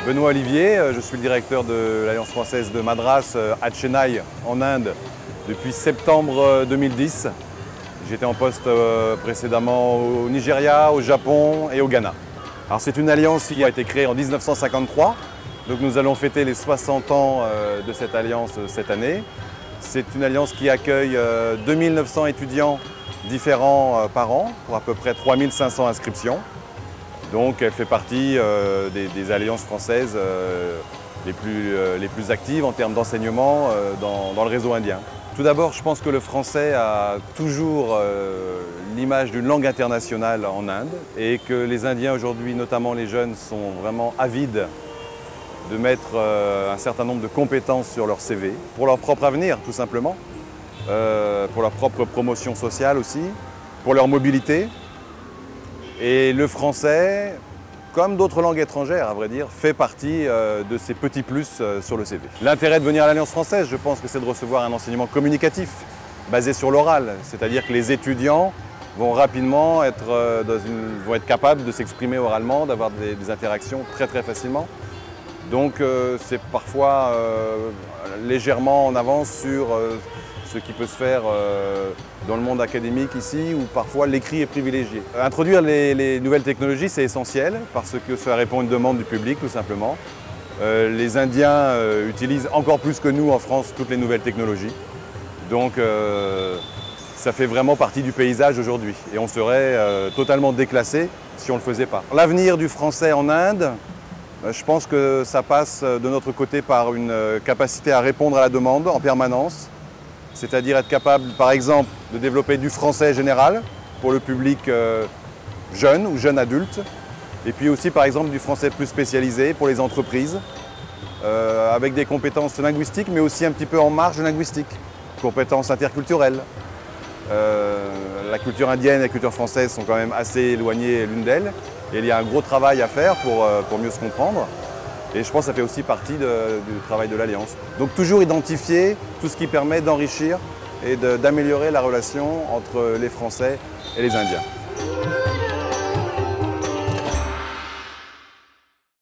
Benoît Olivier, je suis le directeur de l'Alliance française de Madras à Chennai en Inde depuis septembre 2010. J'étais en poste précédemment au Nigeria, au Japon et au Ghana. Alors c'est une alliance qui a été créée en 1953, donc nous allons fêter les 60 ans de cette alliance cette année. C'est une alliance qui accueille 2900 étudiants différents par an pour à peu près 3500 inscriptions. Donc elle fait partie des alliances françaises les plus actives en termes d'enseignement dans le réseau indien. Tout d'abord, je pense que le français a toujours l'image d'une langue internationale en Inde et que les Indiens aujourd'hui, notamment les jeunes, sont vraiment avides de mettre un certain nombre de compétences sur leur CV, pour leur propre avenir tout simplement, pour leur propre promotion sociale aussi, pour leur mobilité. Et le français, comme d'autres langues étrangères à vrai dire, fait partie de ces petits plus sur le CV. L'intérêt de venir à l'Alliance française, je pense que c'est de recevoir un enseignement communicatif basé sur l'oral, c'est-à-dire que les étudiants vont rapidement vont être capables de s'exprimer oralement, d'avoir des interactions très facilement. Donc c'est parfois légèrement en avance sur ce qui peut se faire dans le monde académique ici, où parfois l'écrit est privilégié. Introduire les nouvelles technologies, c'est essentiel, parce que ça répond à une demande du public, tout simplement. Les Indiens utilisent encore plus que nous en France toutes les nouvelles technologies. Donc ça fait vraiment partie du paysage aujourd'hui. Et on serait totalement déclassé si on ne le faisait pas. L'avenir du français en Inde, je pense que ça passe de notre côté par une capacité à répondre à la demande en permanence. C'est-à-dire être capable, par exemple, de développer du français général pour le public jeune ou jeune adulte. Et puis aussi, par exemple, du français plus spécialisé pour les entreprises, avec des compétences linguistiques, mais aussi un petit peu en marge linguistique, compétences interculturelles. La culture indienne et la culture française sont quand même assez éloignées l'une d'elles. Et il y a un gros travail à faire pour mieux se comprendre. Et je pense que ça fait aussi partie du travail de l'Alliance. Donc toujours identifier tout ce qui permet d'enrichir et d'améliorer la relation entre les Français et les Indiens.